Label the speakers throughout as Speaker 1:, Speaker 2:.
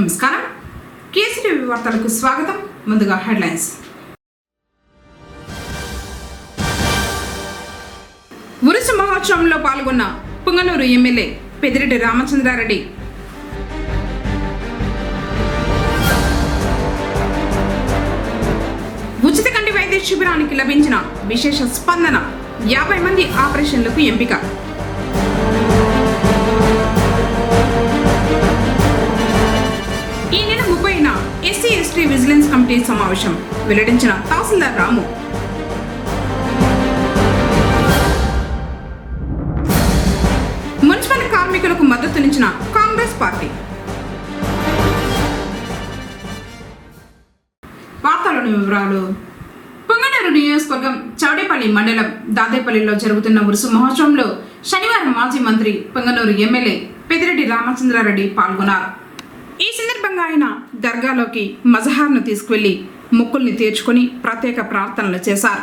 Speaker 1: నమస్కారం. కేసీటీవీ వార్తలకు స్వాగతం. ముందుగా హెడ్లైన్స్. ఉరుసు మహోత్సవంలో పాల్గొన్న పుంగనూరు ఎమ్మెల్యే పెద్దిరెడ్డి రామచంద్రారెడ్డి. ఉచిత కంటి వైద్య శిబిరానికి లభించిన విశేష స్పందన. 50 మంది ఆపరేషన్లకు ఎంపిక. ఈ నెల 30న ఎస్సీ/ఎస్టీ విజిలెన్స్ కమిటీ సమావేశం వెల్లడించిన తహసీల్దార్ రాము. మున్సిపల్ కార్మికులకు మద్దతునిచ్చిన కాంగ్రెస్ పార్టీ. వార్తలోని వివరాలు. పుంగనూరు నియోజకవర్గం చౌడేపల్లి మండలం దాదేపల్లిలో జరుగుతున్న ఉరుసు మహోత్సవంలో శనివారం మాజీ మంత్రి పుంగనూరు ఎమ్మెల్యే పెద్దిరెడ్డి రామచంద్రారెడ్డి పాల్గొన్నారు. ఈ సందర్భంగా ఆయన దర్గాలోకి మజహార్ను తీసుకువెళ్లి మొక్కుల్ని తీర్చుకుని ప్రత్యేక ప్రార్థనలు చేశారు.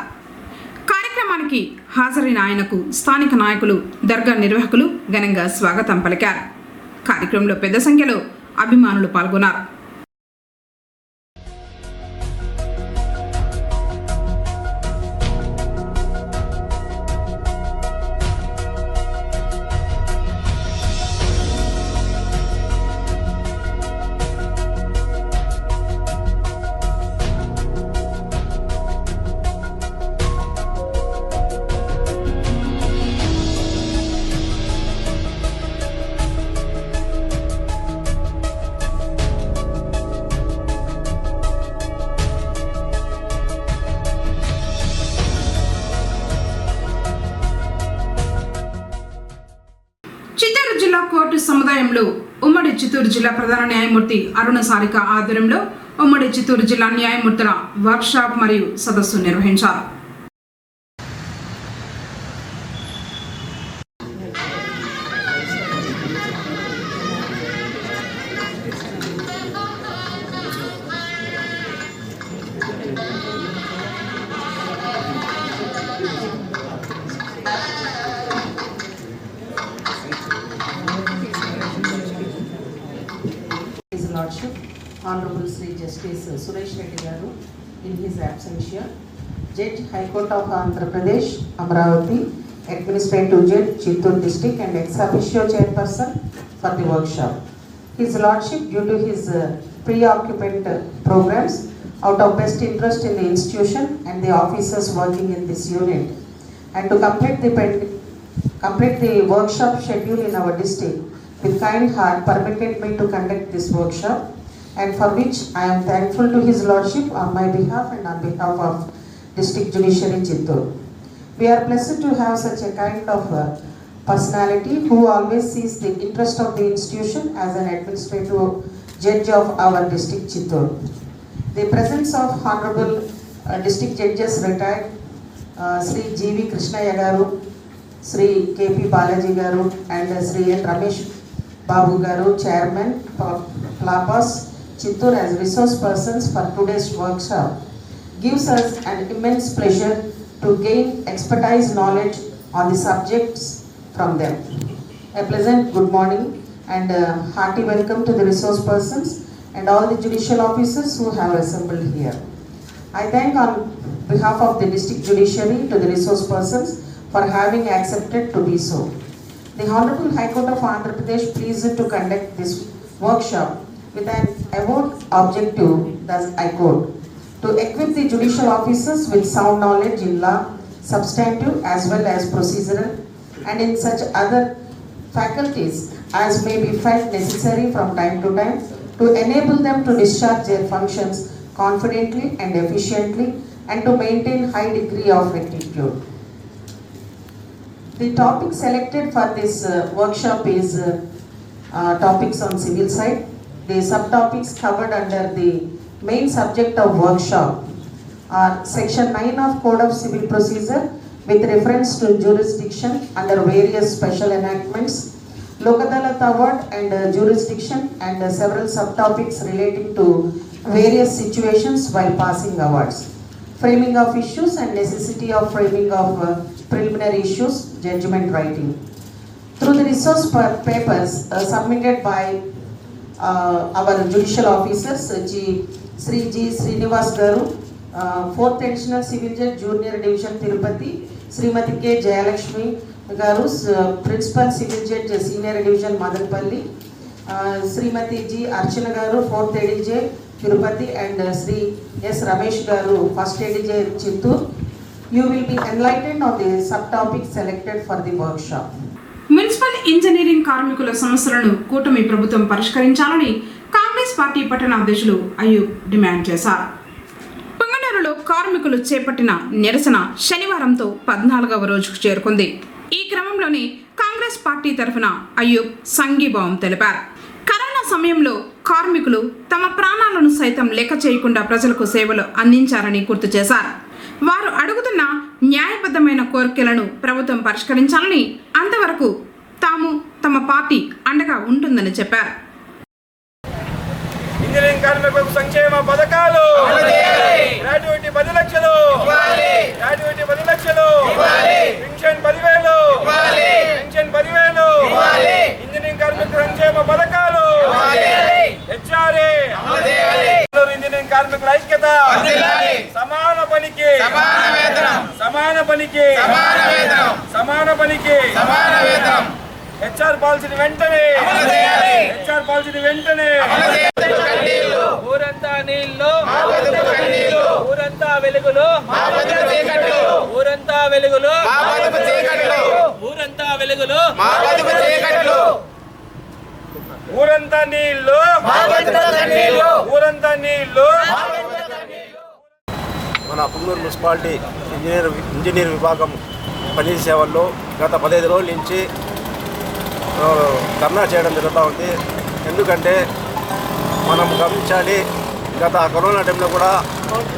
Speaker 1: కార్యక్రమానికి హాజరైన ఆయనకు స్థానిక నాయకులు, దర్గా నిర్వాహకులు ఘనంగా స్వాగతం పలికారు. కార్యక్రమంలో పెద్ద సంఖ్యలో అభిమానులు పాల్గొన్నారు. చిత్తూరు జిల్లా కోర్టు సముదాయంలో ఉమ్మడి చిత్తూరు జిల్లా ప్రధాన న్యాయమూర్తి అరుణ సారిక ఆధ్వర్యంలో ఉమ్మడి చిత్తూరు జిల్లా న్యాయమూర్తుల వర్క్షాప్ మరియు సదస్సు నిర్వహించారు.
Speaker 2: Lordship, Honorable Sri Justice Suresh Reddy Garu, in his absentia, Judge High Court of Andhra Pradesh, Amravati, Administrative Judge, Chittoor District, and ex officio chairperson for the workshop. His Lordship, due to his preoccupied programs, out of best interest in the institution and the officers working in this unit, and to complete the workshop schedule in our district, with kind heart permitted me to conduct this workshop, and for which I am thankful to His Lordship on my behalf and on behalf of District Judiciary Chittoor. We are blessed to have such a kind of personality who always sees the interest of the institution as an administrative judge of our district Chittoor. The presence of Honorable District Judges retired Sri G.V. Krishnaya Garu, Sri K.P. Balaji Garu, and Sri N. Ramesh Babu Garu, Chairman for Plapas Chittoor, as resource persons for today's workshop, gives us an immense pleasure to gain expertise knowledge on the subjects from them. A pleasant good morning and hearty welcome to the resource persons and all the judicial officers who have assembled here. I thank on behalf of the district judiciary to the resource persons for having accepted to be so. The Honorable High Court of Andhra Pradesh pleased to conduct this workshop with an avowed objective, thus I quote, to equip the judicial officers with sound knowledge in law, substantive as well as procedural, and in such other faculties as may be felt necessary from time to time to enable them to discharge their functions confidently and efficiently, and to maintain high degree of rectitude. The topic selected for this workshop is topics on civil side. The subtopics covered under the main subject of workshop are Section 9 of Code of Civil Procedure with reference to jurisdiction under various special enactments, Lok Adalat Award and jurisdiction, and several subtopics relating to various situations while passing awards, framing of issues and necessity of framing of preliminary issues, judgment writing. Through the resource papers submitted by our judicial officers, Sri G. Srinivas Garu, 4th Additional Civil Judge, Junior Division Tirupati, Srimati K. Jayalakshmi Garu, Principal Civil Judge, Senior Division Madanpalli, Srimati G. Archana Garu, 4th ADJ Tirupati, and Sri S. Ramesh Garu, 1st ADJ Chittur. You will be enlightened on the subtopics selected for the workshop.
Speaker 1: Municipal engineering కార్మికుల సమస్యలను కూటమి ప్రభుత్వం పరిష్కరించాలని Congress party పట్టణ అధ్యక్షులు Ayub demand చేశారు. పొంగనూరులో కార్మికులు చేపట్టిన నిరసన శనివారంతో 14వ రోజుకు చేరుకుంది. ఈ క్రమంలోనే కాంగ్రెస్ పార్టీ తరఫున అయ్యూబ్ సంఘీభావం తెలిపారు. కరోనా సమయంలో కార్మికులు తమ ప్రాణాలను సైతం లెక్క చేయకుండా ప్రజలకు సేవలు అందించారని గుర్తు చేశారు. వారు అడుగుతున్న న్యాయబద్ధమైన కోరికలను ప్రభుత్వం పరిష్కరించాలని, అంతవరకు తమ పార్టీ అండగా ఉంటుందని చెప్పారు.
Speaker 3: ఇంజనీరింగ్ కార్మికులకు సంక్షేమ పథకాలు, గ్రాట్యుటీ 10 లక్షలు, గ్రాట్యుటీ 10 లక్షలు, పెన్షన్ 10,000, పెన్షన్ 10,000, ఇంజనీరింగ్ కార్మికుల సంక్షేమ పథకాలు, హెచ్ఆర్ఏ, ఇంజనీరింగ్ కార్మికుల ఐక్యత, సమాన పనికి సమాన పనికి సమాన పనికి హెచ్ఆర్ పాలసీని వెంటనే ఊరంతా నీళ్ళు, ఊరంతా వెలుగులు, ఊరంతా వెలుగులు, ఊరంతా వెలుగులు, ఊరంతా నీళ్ళు, ఊరంతా నీళ్ళు.
Speaker 4: మన పొంగనూరు మున్సిపాలిటీ ఇంజనీర్ విభాగం పని సేవల్లో గత 15 రోజుల నుంచి ధర్నా చేయడం జరుగుతూ ఉంది. ఎందుకంటే మనం గమనించాలి, గత కరోనా టైంలో కూడా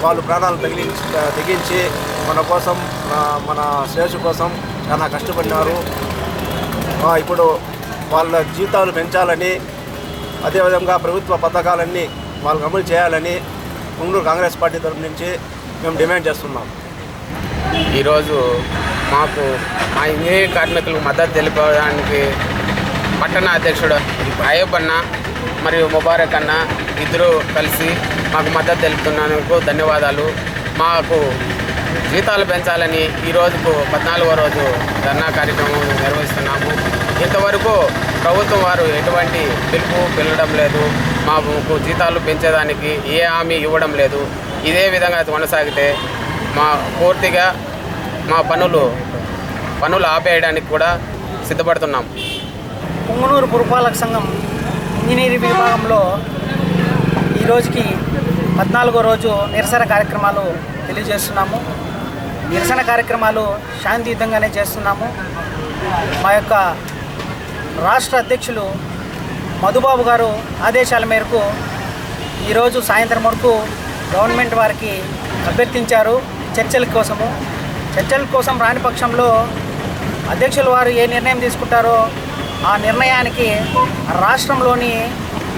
Speaker 4: వాళ్ళు ప్రాణాలు తెగించి మన కోసం, మన శ్రేయస్సు కోసం చాలా కష్టపడినారు. ఇప్పుడు వాళ్ళ జీతాలు పెంచాలని, అదేవిధంగా ప్రభుత్వ పథకాలన్నీ వాళ్ళకి అమలు చేయాలని పొంగనూరు కాంగ్రెస్ పార్టీ తరఫు నుంచి మేము డిమాండ్ చేస్తున్నాం.
Speaker 5: ఈరోజు మాకు మా ఇంజనీరింగ్ కార్మికులకు మద్దతు తెలిపడానికి పట్టణ అధ్యక్షుడు అయ్యూబ్ అన్న మరియు ముబారక్ అన్న ఇద్దరు కలిసి మాకు మద్దతు తెలుపుతున్నందుకు ధన్యవాదాలు. మాకు జీతాలు పెంచాలని ఈ రోజుకు 14వ రోజు ధర్నా కార్యక్రమం నిర్వహిస్తున్నాము. ఇంతవరకు ప్రభుత్వం వారు ఎటువంటి పిలవడం లేదు. మాకు జీతాలు పెంచేదానికి ఏ హామీ ఇవ్వడం లేదు. ఇదే విధంగా కొనసాగితే పూర్తిగా మా పనులు ఆపేయడానికి కూడా సిద్ధపడుతున్నాం.
Speaker 6: పొంగనూరు పురపాలక సంఘం ఇంజనీరింగ్ విభాగంలో ఈ రోజుకి 14వ రోజు నిరసన కార్యక్రమాలు తెలియజేస్తున్నాము. నిరసన కార్యక్రమాలు శాంతియుతంగానే చేస్తున్నాము. మా యొక్క రాష్ట్ర అధ్యక్షులు మధుబాబు గారు ఆదేశాల మేరకు ఈరోజు సాయంత్రం వరకు గవర్నమెంట్ వారికి అభ్యర్థించారు చర్చల కోసం. రాని పక్షంలో అధ్యక్షులు వారు ఏ నిర్ణయం తీసుకుంటారో ఆ నిర్ణయానికి రాష్ట్రంలోని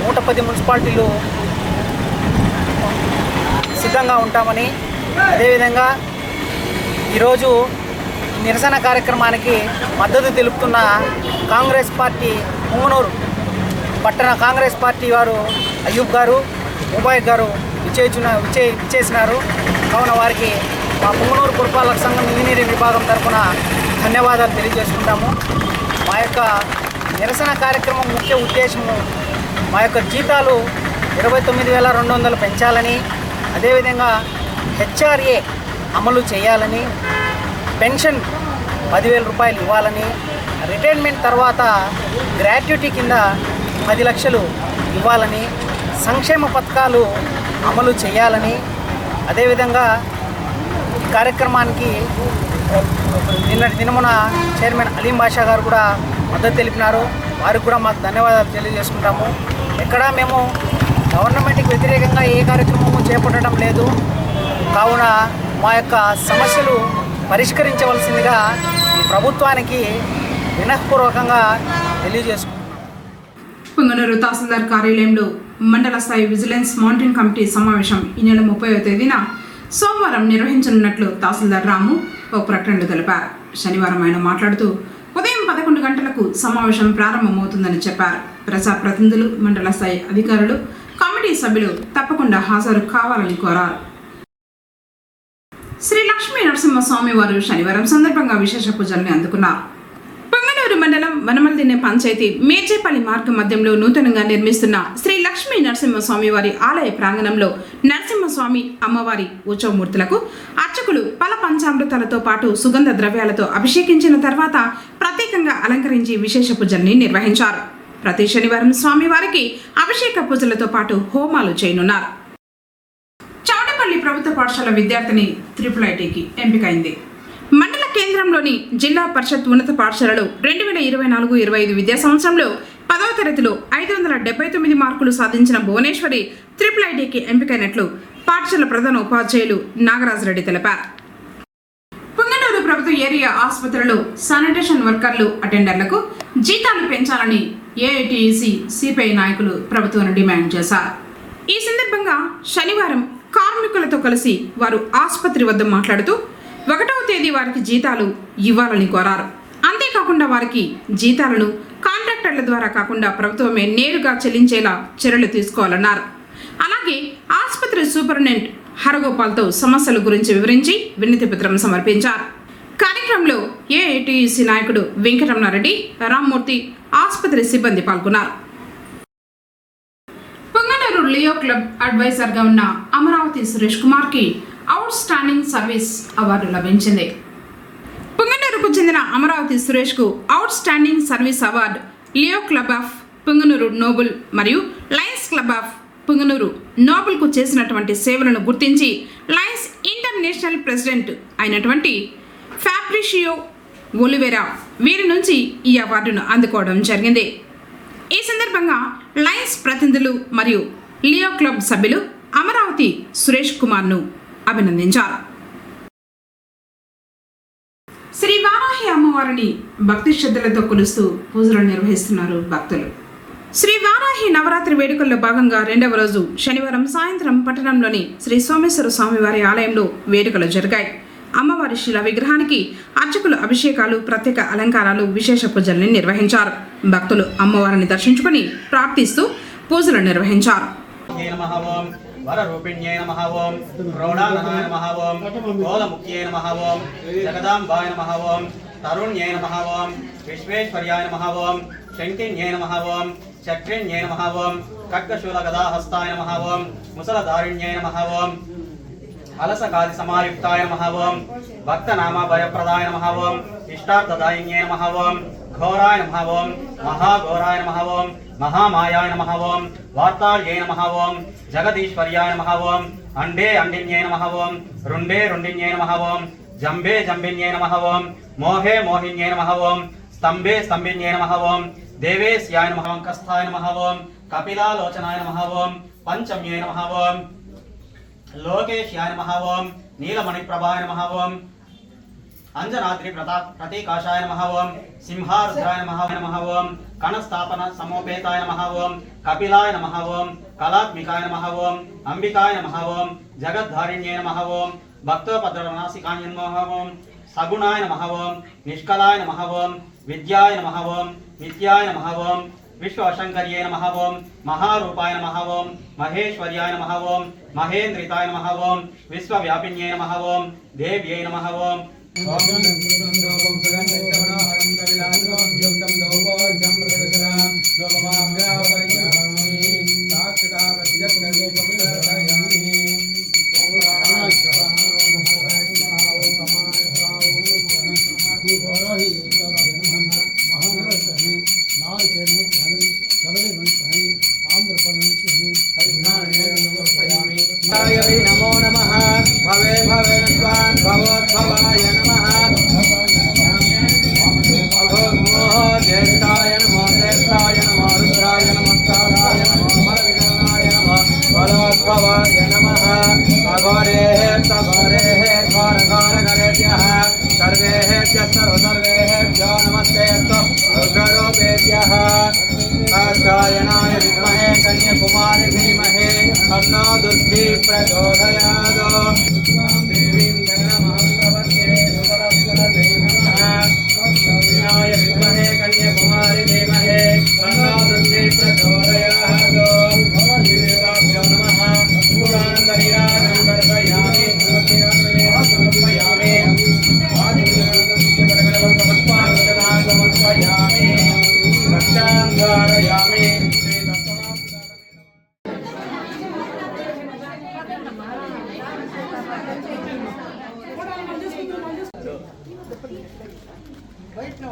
Speaker 6: 110 మున్సిపాలిటీలు సిద్ధంగా ఉంటామని, అదేవిధంగా ఈరోజు నిరసన కార్యక్రమానికి మద్దతు తెలుపుతున్న కాంగ్రెస్ పార్టీ పొంగనూరు పట్టణ కాంగ్రెస్ పార్టీ వారు అయ్యూబ్ గారు, ముబారక్ గారు విచ్చేసినారు. కావున వారికి మా పొంగనూరు పురపాలక సంఘం ఇంజనీరింగ్ విభాగం తరఫున ధన్యవాదాలు తెలియజేసుకుంటాము. మా యొక్క నిరసన కార్యక్రమం ముఖ్య ఉద్దేశము మా యొక్క జీతాలు 29,200 పెంచాలని, అదేవిధంగా హెచ్ఆర్ఏ అమలు చేయాలని, పెన్షన్ 10,000 రూపాయలు ఇవ్వాలని, రిటైర్మెంట్ తర్వాత గ్రాట్యుటీ కింద 10 లక్షలు ఇవ్వాలని, సంక్షేమ పథకాలు అమలు చేయాలని, అదేవిధంగా ఈ కార్యక్రమానికి నిన్నటి దినమున చైర్మన్ అలీం బాషా గారు కూడా మద్దతు తెలిపినారు. వారికి కూడా మాకు ధన్యవాదాలు తెలియజేసుకుంటాము. ఎక్కడా మేము గవర్నమెంట్కి వ్యతిరేకంగా ఏ కార్యక్రమము చేపట్టడం లేదు. కావున మా యొక్క సమస్యలు పరిష్కరించవలసిందిగా ఈ ప్రభుత్వానికి వినఃపూర్వకంగా తెలియజేసుకుంటున్నాం.
Speaker 1: పొంగనూరు తహసీల్దార్ కార్యాలయంలో మండల స్థాయి విజిలెన్స్ మానిటరింగ్ కమిటీ సమావేశం ఈ నెల 30వ తేదీన సోమవారం నిర్వహించనున్నట్లు తహసీల్దార్ రాము ఒక ప్రకటనలో తెలిపారు. శనివారం ఆయన మాట్లాడుతూ ఉదయం 11 గంటలకు సమావేశం ప్రారంభమవుతుందని చెప్పారు. ప్రజాప్రతినిధులు, మండల స్థాయి అధికారులు, కమిటీ సభ్యులు తప్పకుండా హాజరు కావాలని కోరారు. శ్రీ లక్ష్మీ నరసింహస్వామి వారు శనివారం సందర్భంగా విశేష పూజల్ని అందుకున్నారు. పొంగనూరు మండలం వనమల్దిన్నె పంచాయతీ మేచేపల్లి మార్గం మధ్యంలో నూతనంగా నిర్మిస్తున్న శ్రీ లక్ష్మీ నరసింహస్వామి వారి ఆలయ ప్రాంగణంలో నరసింహస్వామి అమ్మవారి ఉత్సవమూర్తులకు అర్చకులు పల పంచామృతాలతో పాటు సుగంధ ద్రవ్యాలతో అభిషేకించిన తర్వాత ప్రత్యేకంగా అలంకరించి విశేష పూజల్ని నిర్వహించారు. ప్రతి శనివారం స్వామివారికి అభిషేక పూజలతో పాటు హోమాలు చేయనున్నారు. చౌడపల్లి ప్రభుత్వ పాఠశాల విద్యార్థిని IIITకి ఎంపికైంది. మండల కేంద్రంలోని జిల్లా పరిషత్ ఉన్నత పాఠశాలలో 2024-25 విద్యా సంవత్సరంలో 10వ తరగతిలో 579 మార్కులు సాధించిన భువనేశ్వరి IIITకి ఎంపికైనట్లు పాఠశాల ప్రధాన ఉపాధ్యాయులు నాగరాజరెడ్డి తెలిపారు. పుంగనూరు ప్రభుత్వ ఏరియా ఆసుపత్రిలో శానిటేషన్ వర్కర్లు, అటెండర్లకు జీతాలు పెంచాలని AITUC సిపిఐ నాయకులు ప్రభుత్వాన్ని డిమాండ్ చేశారు. ఈ సందర్భంగా శనివారం కార్మికులతో కలిసి వారు ఆసుపత్రి వద్ద మాట్లాడుతూ 1వ తేదీ వారికి జీతాలు ఇవ్వాలని కోరారు. అంతేకాకుండా వారికి జీతాలను కాంట్రాక్టర్ల ద్వారా కాకుండా ప్రభుత్వమే నేరుగా చెల్లించేలా చర్యలు తీసుకోవాలన్నారు. అలాగే ఆసుపత్రి సూపరింటెండెంట్ హరగోపాల్తో సమస్యల గురించి వివరించి వినతి పత్రం సమర్పించారు. కార్యక్రమంలో AITUC నాయకుడు వెంకటరమణారెడ్డి, రామ్మూర్తి, ఆసుపత్రి సిబ్బంది పాల్గొన్నారు. పొంగనూరు లియో క్లబ్ అడ్వైజర్గా ఉన్న అమరావతి సురేష్ కుమార్కి అవుట్ స్టాండింగ్ సర్వీస్ అవార్డు లభించింది. పొంగనూరుకు చెందిన అమరావతి సురేష్కు outstanding service award Leo Club of Punganur noble మరియు లయన్స్ క్లబ్ ఆఫ్ పొంగనూరు నోబుల్కు చేసినటువంటి సేవలను గుర్తించి లయన్స్ ఇంటర్నేషనల్ ప్రెసిడెంట్ అయినటువంటి ఫ్యాబ్రిషియో ఒలివెరా వీరి నుంచి ఈ అవార్డును అందుకోవడం జరిగింది. ఈ సందర్భంగా లయన్స్ ప్రతినిధులు మరియు లియో క్లబ్ సభ్యులు అమరావతి సురేష్ కుమార్ను అభినందించారు. శ్రీ వారాహి అమ్మవారిని భక్తి శ్రద్ధలతో కొలుస్తూ పూజలు నిర్వహిస్తున్నారు భక్తులు. శ్రీ వారాహి నవరాత్రి వేడుకల్లో భాగంగా 2వ రోజు శనివారం సాయంత్రం పట్టణంలోని శ్రీ సోమేశ్వర స్వామివారి ఆలయంలో వేడుకలు జరిగాయి. అమ్మవారి శిలా విగ్రహానికి అర్చకులు అభిషేకాలు, ప్రత్యేక అలంకారాలు, విశేష పూజల్ని నిర్వహించారు. భక్తులు అమ్మవారిని దర్శించుకుని ప్రార్థిస్తూ పూజలు నిర్వహించారు.
Speaker 7: వరరూపిణ్యై నమః ఓం ప్రౌఢాననాయ నమః ఓం గోలముఖ్యై నమః ఓం జగదాంబాయ నమః ఓం తరుణ్యై నమః ఓం విశ్వేశ్వర్యాయ నమః ఓం శంకిన్యై నమః ఓం చక్రిణ్యై నమః ఓం ఖడ్గశూలగదాహస్తాయ నమః ఓం ముసలధారిణ్యై నమః ఓం అలసకాది సమాయుక్తాయ నమః ఓం భక్తనామ భయప్రదాయ నమః ఓం ఇష్టార్థదాయిన్యై నమః ఓం ఘోరాయ నమః ఓం మహాఘోరాయ నమః ఓం మహామాయాయ నమః ఓం వార్తాళ్యై నమః ఓం జగదీశ్వర్యాయ నమః ఓం అండే అండిన్యై నమః ఓం రుండే రుండిన్యై నమః ఓం జంబే జంబిన్యై నమః ఓం మోహే మోహిన్యై నమః ఓం స్తంభే స్తంభిన్యై నమః ఓం దేవేశ్యాయ నమః ఓం కస్థాయ నమః ఓం కపిలాలోచనాయ నమః ఓం పంచమ్యై నమః ఓం లోకేశ్యాయ నమః ఓం నీలమణిప్రభాయ నమః ఓం అంజనాద్రి ప్రతీకాశాయ నమః ఓం సింహారుద్రాయ నమః ఓం కణస్థాపన సమోపేతాయ నమః ఓం కపిలాయ నమః ఓం కళాత్మికాయ నమః ఓం అంబికాయ నమః ఓం జగద్ధారిణ్యై నమః ఓం భక్తోపద్రవనాశికాయ నమః ఓం సగుణాయ నమః ఓం నిష్కలాయ నమః ఓం విద్యాయ నమః ఓం నిత్యాయ నమః ఓం విశ్వశంకర్యై నమః ఓం మహారూపాయ నమః ఓం మహేశ్వర్యాయ నమః ఓం మహేంద్రితాయ నమః ఓం విశ్వవ్యాపిన్యై నమః ఓం దేవ్యై నమః ఓం నమో నమః భవే భవే స్వాన్ భవోద్భవాయ నమః జ్యేష్ఠాయ నమో జ్యేష్ఠాయ నమో రుద్రాయ నమస్కారాయ నమో మరవిఘ్నాయ నమో బలోద్భవాయ నమః అఘోరేః ఘోరఘోరఘరేభ్యः సర్వేభ్యः సర్వేభ్యో నమస్తేస్తు రుద్రరూపేభ్యः కాత్యాయనాయ విద్మహే కన్యాకుమారి ధీమహి తన్నో దుర్గి ప్రచోదయాత్ దేవీం జగన్మాతృవర్గే సుతరస్వరతే నమః విష్ణాయ విద్మహే
Speaker 1: ఆటో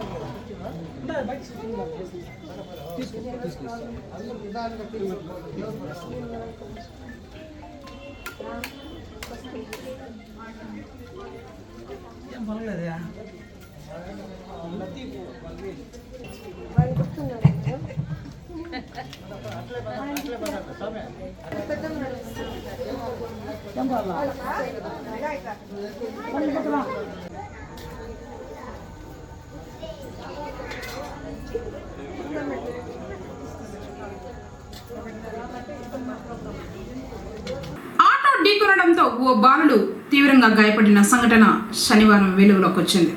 Speaker 1: ఢీకొనడంతో ఓ బాలుడు తీవ్రంగా గాయపడిన సంఘటన శనివారం వెలుగులోకి వచ్చింది.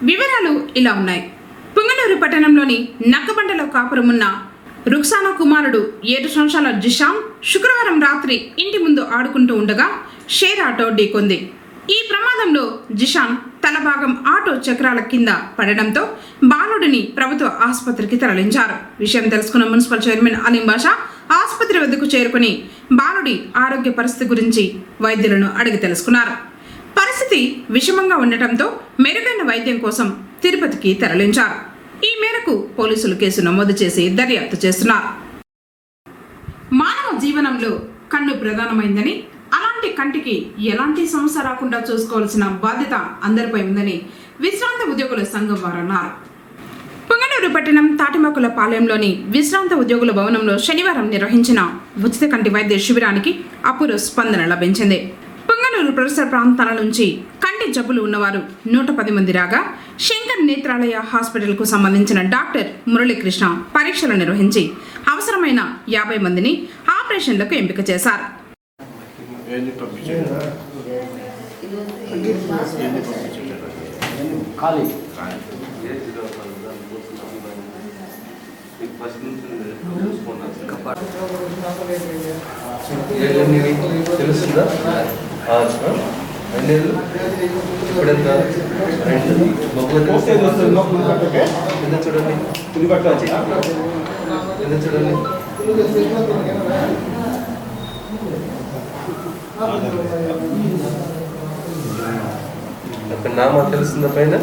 Speaker 1: వివరాలు ఇలా ఉన్నాయి. పుంగనూరు పట్టణంలోని నక్కబండలో కాపురమున్న రుక్సానా కుమారుడు 7 సంవత్సరాల జిషాన్ శుక్రవారం రాత్రి ఇంటి ముందు ఆడుకుంటూ ఉండగా షేర్ ఆటో ఢీకొంది. ఈ ప్రమాదంలో జిషాన్ తల భాగం ఆటో చక్రాల కింద పడడంతో బాలుడిని ప్రభుత్వ ఆసుపత్రికి తరలించారు. విషయం తెలుసుకున్న మున్సిపల్ చైర్మన్ అలీం బాషా ఆసుపత్రి వద్దకు చేరుకుని బాలుడి ఆరోగ్య పరిస్థితి గురించి వైద్యులను అడిగి తెలుసుకున్నారు. పరిస్థితి విషమంగా ఉండటంతో మెరుగైన వైద్యం కోసం తిరుపతికి తరలించారు. ఈ మేరకు పోలీసులు కేసు నమోదు చేసి దర్యాప్తు చేస్తున్నారు. మానవ జీవనంలో కన్ను ప్రధానమైందని, అలాంటి కంటికి ఎలాంటి సమస్య రాకుండా చూసుకోవాల్సిన బాధ్యత అందరిపై ఉందని విశ్రాంత ఉద్యోగుల సంఘం వారు అన్నారు. పుంగనూరు పట్టణం తాటిమకుల పాలెంలోని విశ్రాంత ఉద్యోగుల భవనంలో శనివారం నిర్వహించిన ఉచిత కంటి వైద్య శిబిరానికి అపూర్వ స్పందన లభించింది. పుంగనూరు పరిసర ప్రాంతాల నుంచి కంటి జబ్బులు ఉన్నవారు 110 మంది రాగా శంకర్ నేత్రాలయ హాస్పిటల్కు సంబంధించిన డాక్టర్ మురళీకృష్ణ పరీక్షలు నిర్వహించి అవసరమైన 50 మందిని ఆపరేషన్లకు ఎంపిక చేశారు.
Speaker 8: తెలుస్తుందా? ఇప్పుడెంత చూడండి, చూడండి. అక్కడ నామా తెలుస్తుందా? పైన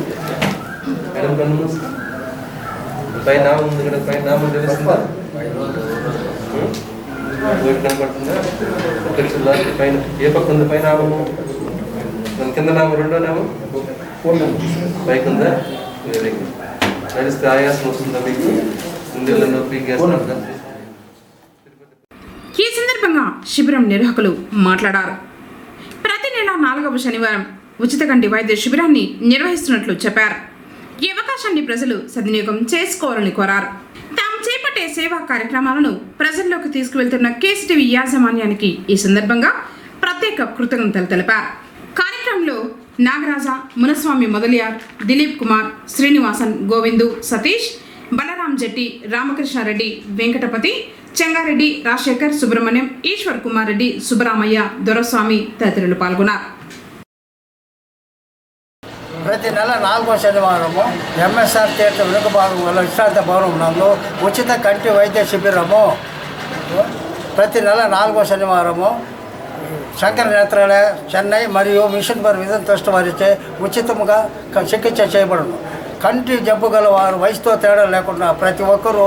Speaker 8: మేడం కన్ను పైన నామం ఉంది కదా, పైన నామం తెలుస్తుందా? కనపడుతుందా? తెలుస్తుందా? పైన ఏ పక్క ఉంది? పైన నామము దాని కింద నామం, రెండో నామం పైకి ఉందా? Very good. నడిస్తే ఆయాసం వస్తుందా మీకు? గుండెల్లో నొప్పి, గ్యాస్?
Speaker 1: ఈ సందర్భంగా శిబిరం నిర్వాహకులు మాట్లాడారు. ప్రతి నెల 4వ శనివారం ఉచిత కంటి వైద్య శిబిరాన్ని నిర్వహిస్తున్నట్లు చెప్పారు. ఈ అవకాశాన్ని ప్రజలు సద్వినియోగం చేసుకోవాలని కోరారు. తాము చేపట్టే సేవా కార్యక్రమాలను ప్రజల్లోకి తీసుకువెళ్తున్న కేసీటీవీ యాజమాన్యానికి ఈ సందర్భంగా ప్రత్యేక కృతజ్ఞతలు తెలిపారు. కార్యక్రమంలో నాగరాజ, మునస్వామి మొదలియార్, దిలీప్ కుమార్, శ్రీనివాసన్, గోవిందు, సతీష్, బలరాం జెట్టి, రామకృష్ణారెడ్డి, వెంకటపతి, చెంగారెడ్డి, రాజశేఖర్, సుబ్రహ్మణ్యం, ఈశ్వర్ కుమార్ రెడ్డి, సుబ్బరామయ్య, దొరస్వామి తదితరులు పాల్గొన్నారు.
Speaker 6: ప్రతి నెల 4వ శనివారము ఎంఎస్ఆర్ థియేటర్ వెనుక భాగం వల్ల విశ్రాంత భవనం నందు ఉచిత కంటి వైద్య శిబిరము ప్రతి నెల 4వ శనివారము శంకర్ నేత్రాలయ చెన్నై మరియు మిషన్ ఫర్ విజన్ ట్రస్ట్ వారిచే ఉచితంగా చికిత్స చేయబడును. కంటి జబ్బు గల వారు వయసుతో తేడా లేకుండా ప్రతి ఒక్కరూ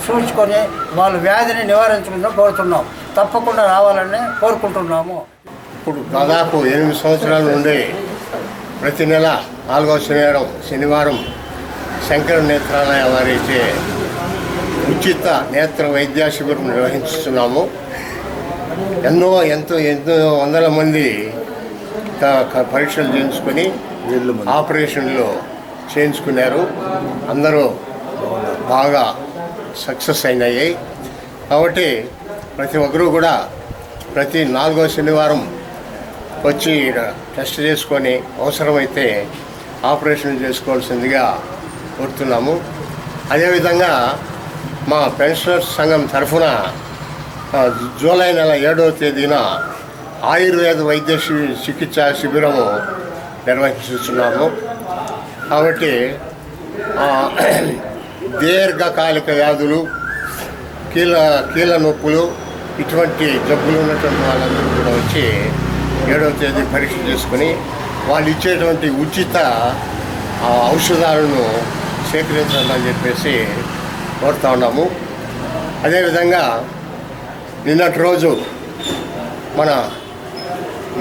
Speaker 6: చూసుకొని వాళ్ళ వ్యాధిని నివారించుకుంటూ కోరుతున్నాం. తప్పకుండా రావాలని కోరుకుంటున్నాము.
Speaker 9: ఇప్పుడు దాదాపు 8 సంవత్సరాల నుండి ప్రతి నెల 4వ శనివారం శంకర్ నేత్రాలయ వారైతే ఉచిత నేత్ర వైద్య శిబిరం నిర్వహిస్తున్నాము. ఎంతో వందల మంది పరీక్షలు చేయించుకొని ఆపరేషన్లు చేయించుకున్నారు. అందరూ బాగా సక్సెస్ అయినాయి. కాబట్టి ప్రతి ఒక్కరూ కూడా ప్రతి 4వ శనివారం వచ్చి టెస్ట్ చేసుకొని అవసరమైతే ఆపరేషన్ చేసుకోవాల్సిందిగా కోరుతున్నాము. అదేవిధంగా మా పెన్షనర్స్ సంఘం తరఫున జూలై నెల 7వ తేదీన ఆయుర్వేద వైద్య చికిత్సా శిబిరము నిర్వహిస్తున్నాము. కాబట్టి దీర్ఘకాలిక వ్యాధులు, కీళ్ళ నొప్పులు, ఇటువంటి జబ్బులు ఉన్నటువంటి వాళ్ళందరూ కూడా వచ్చి 7వ తేదీ పరీక్ష చేసుకుని వాళ్ళు ఇచ్చేటువంటి ఉచిత ఔషధాలను సేకరించాలని చెప్పేసి కోరుతా ఉన్నాము. అదేవిధంగా నిన్నటి రోజు మన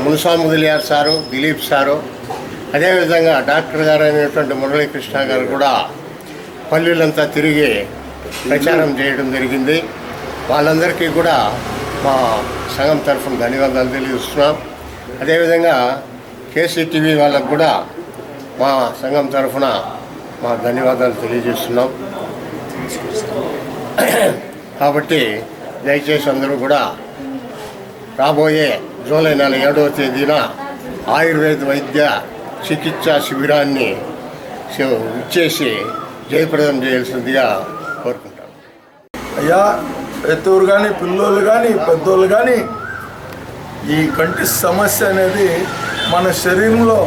Speaker 9: మున్సా ముదిలియార్ సారు, దిలీప్ సారు, అదేవిధంగా డాక్టర్ గారు అయినటువంటి మురళీకృష్ణ గారు కూడా పల్లెలంతా తిరిగి ప్రచారం చేయడం జరిగింది. వాళ్ళందరికీ కూడా మా సంఘం తరఫున ధన్యవాదాలు తెలియజేస్తున్నాం. అదేవిధంగా కేసీటీవీ వాళ్ళకు కూడా మా సంఘం తరఫున మా ధన్యవాదాలు తెలియజేస్తున్నాం. కాబట్టి దయచేసి అందరూ కూడా రాబోయే జూలై నెల 7వ తేదీన ఆయుర్వేద వైద్య చికిత్సా శిబిరాన్ని ఇచ్చేసి జయప్రదం చేయాల్సిందిగా కోరుకుంటాం.
Speaker 10: అయ్యా, పెద్దోళ్ళు కానీ పిల్లోళ్ళు కానీ పెద్దోళ్ళు కానీ ఈ కంటి సమస్య అనేది మన శరీరంలో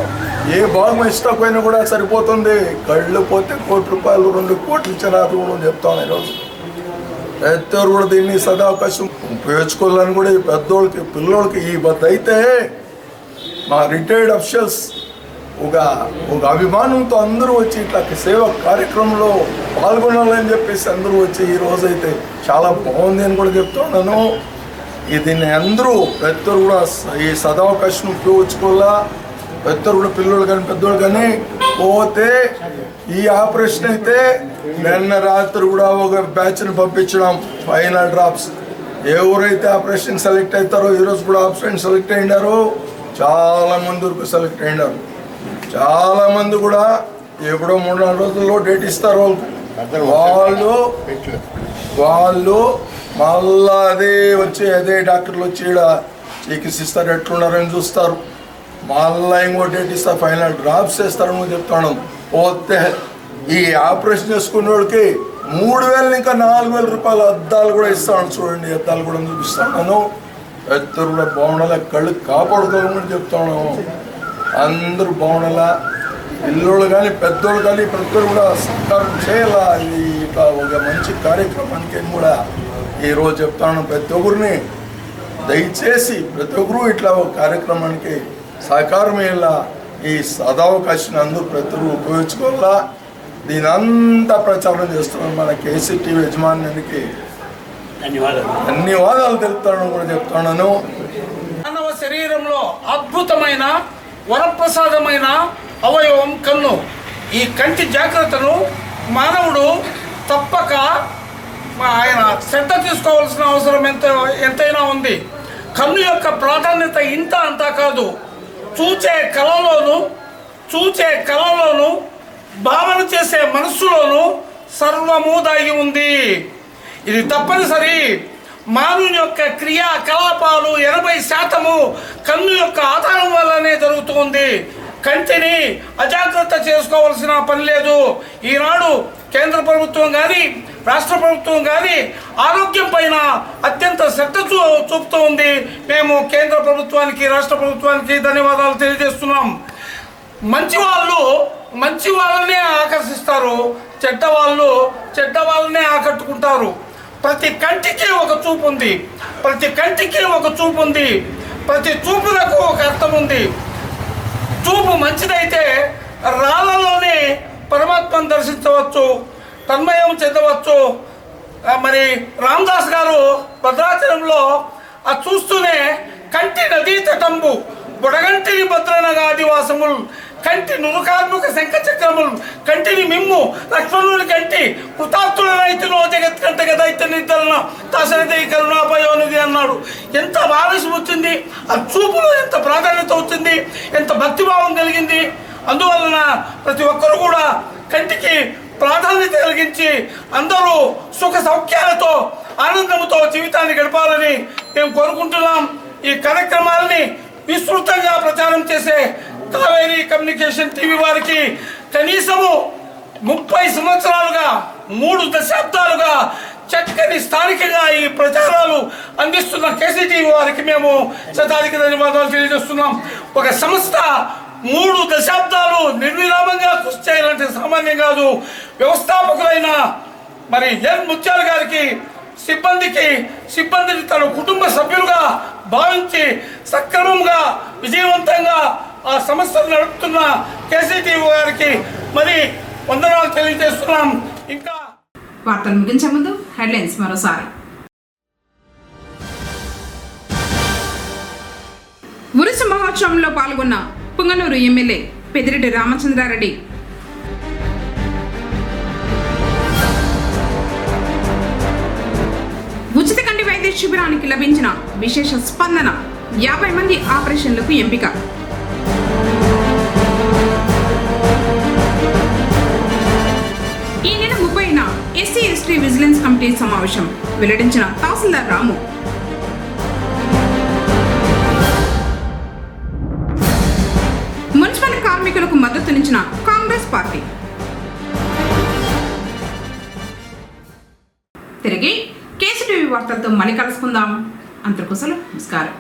Speaker 10: ఏ భాగం ఇష్టపోయినా కూడా సరిపోతుంది. కళ్ళు పోతే ₹1 కోటి 2 కోట్లు ఇచ్చిన కూడా చెప్తాను. ఈరోజు పెద్దోళ్ళు కూడా దీన్ని సదావకాశం ఉపయోగించుకోవాలని కూడా ఈ పెద్దోళ్ళకి పిల్లోళ్ళకి ఈ బద్ద అయితే మా రిటైర్డ్ అఫీషియల్స్ ఒక అభిమానంతో అందరూ వచ్చి ఇట్లా సేవా కార్యక్రమంలో పాల్గొనాలని చెప్పేసి అందరూ వచ్చి ఈ రోజైతే చాలా బాగుంది అని కూడా చెప్తున్నాను. దీన్ని అందరూ పెద్దలు కూడా ఈ సదావకాశం ఉపయోగించుకోవాలా. పెద్దలు కూడా పిల్లలు కానీ పెద్దోళ్ళు కానీ పోతే ఈ ఆపరేషన్ అయితే నిన్న రాత్రి కూడా ఒక బ్యాచ్ని పంపించడం ఫైనల్ డ్రాప్స్. ఎవరైతే ఆపరేషన్ సెలెక్ట్ అవుతారో ఈరోజు కూడా ఆపరేషన్ సెలెక్ట్ అయినారో చాలామంది వరకు సెలెక్ట్ అయినారు. చాలామంది కూడా ఎప్పుడో 3-4 రోజుల్లో డేట్ ఇస్తారు. వాళ్ళు మళ్ళా అదే డాక్టర్లు వచ్చి ఇక్కడ చికిత్సిస్తారు, ఎట్లున్నారని చూస్తారు. మళ్ళీ ఇంకో డేట్ ఇస్తారు, ఫైనల్ డ్రాప్స్ వేస్తారని చెప్తాను. పోతే ఈ ఆపరేషన్ చేసుకునే వాళ్ళకి 3,000 ఇంకా 4,000 రూపాయల అద్దాలు కూడా ఇస్తాను. చూడండి, అద్దాలు కూడా చూపిస్తాను. పెద్దలు కూడా బాగుండాలి, కళ్ళు కాపాడుకోవాలని చెప్తాను. అందరూ బాగుండాలా, పిల్లోళ్ళు కానీ పెద్దోళ్ళు కానీ ప్రతి ఒక్కరు కూడా సహకారం చేయాలా. ఇట్లా ఒక మంచి కార్యక్రమానికి కూడా ఈరోజు చెప్తాను. ప్రతి ఒక్కరిని దయచేసి ప్రతి ఒక్కరు ఇట్లా ఒక కార్యక్రమానికి సహకారం అయ్యేలా ఈ సదావకాశాన్ని అందరూ ప్రతి ఒక్కరు ఉపయోగించుకోవాలా. దీని అంతా ప్రచారం చేస్తున్నాను. మన కేసీటీవీ యజమానికి ధన్యవాదాలు తెలుపుతాను కూడా చెప్తున్నాను.
Speaker 11: మానవ శరీరంలో అద్భుతమైన వరప్రసాదమైన అవయవం కన్ను. ఈ కంటి జాగ్రత్తను మానవుడు తప్పక ఆయన శ్రద్ధ తీసుకోవాల్సిన అవసరం ఎంతైనా ఉంది. కన్ను యొక్క ప్రాధాన్యత ఇంత అంతా కాదు. చూచే కళలోను భావన చేసే మనస్సులోను సర్వము దాగి ఉంది. ఇది తప్పనిసరి. మానవుని యొక్క క్రియాకలాపాలు 80% కన్ను యొక్క ఆధారం వల్లనే జరుగుతుంది. కంటిని అజాగ్రత్త చేసుకోవాల్సిన పని లేదు. ఈనాడు కేంద్ర ప్రభుత్వం కానీ రాష్ట్ర ప్రభుత్వం కానీ ఆరోగ్యం పైన అత్యంత శ్రద్ధ చూపుతూ ఉంది. మేము కేంద్ర ప్రభుత్వానికి రాష్ట్ర ప్రభుత్వానికి ధన్యవాదాలు తెలియజేస్తున్నాం. మంచి వాళ్ళనే ఆకర్షిస్తారు, చెడ్డ వాళ్ళనే ఆకట్టుకుంటారు. ప్రతి కంటికి ఒక చూపు ఉంది, ప్రతి చూపులకు ఒక అర్థం ఉంది. చూపు మంచిదైతే రాళ్ళలోనే పరమాత్మను దర్శించవచ్చు, తన్మయం చెందవచ్చు. మరి రామదాస్ గారు భద్రాచలంలో చూస్తూనే కంటి నదీ తటంబు బుడగంటిని భద్రనగా ఆదివాసములు కంటి నురుకాత్మక శంఖ చక్రములు కంటిని మిమ్ము లక్ష్మణుని కంటి కృతార్థులనైతునో జగత్ కంట గదైత్య నిర్ధరణ తసరిదై కరుణాపయోనిధి అన్నాడు. ఎంత ఆవేశం వచ్చింది, ఆ చూపులో ఎంత ప్రాధాన్యత వచ్చింది, ఎంత భక్తిభావం కలిగింది. అందువలన ప్రతి ఒక్కరు కూడా కంటికి ప్రాధాన్యత కలిగించి అందరూ సుఖ సౌఖ్యాలతో ఆనందంతో జీవితాన్ని గడపాలని మేము కోరుకుంటున్నాం. ఈ కార్యక్రమాలని విస్తృతంగా ప్రచారం చేసే కావేరీ కమ్యూనికేషన్ టీవీ వారికి కనీసము 30 సంవత్సరాలుగా 3 దశాబ్దాలుగా చక్కని స్థానికంగా ఈ ప్రచారాలు అందిస్తున్న కేసీటీవీ వారికి మేము శతాధిక ధన్యవాదాలు తెలియజేస్తున్నాం. ఒక సంస్థ 3 దశాబ్దాలు నిర్విరామంగా కృషి చేయాలంటే సామాన్యం కాదు. వ్యవస్థాపకులైన మరి ఎన్ ముత్యాల గారికి సిబ్బందిని తన కుటుంబ సభ్యులుగా భావించి సక్రమంగా విజయవంతంగా ఆ సంస్థను నడుపుతున్న కేసీటీవీ గారికి మరి వందనాలు తెలియజేస్తున్నాం. ఇంకా
Speaker 1: వార్తలు ముగించే ముందు హెడ్లైన్స్ మరోసారి. ఉరుసు మహోత్సవంలో పాల్గొన్న పుంగనూరు ఎమ్మెల్యే పెద్దిరెడ్డి రామచంద్రారెడ్డి. ఉచిత కంటి వైద్య శిబిరానికి లభించిన విశేష స్పందన, 50 మంది ఆపరేషన్లకు ఎంపిక. ఈ నెల 30న SC/ST విజిలెన్స్ కమిటీ సమావేశం, వెల్లడించిన తహసీల్దార్ రాము. మున్సిపల్ కార్మికులకు మద్దతునిచ్చిన కాంగ్రెస్ పార్టీ. తిరిగి కేసీటీవీ వార్తలతో మళ్ళీ కలుసుకుందాం. అంతకుశలు నమస్కారం.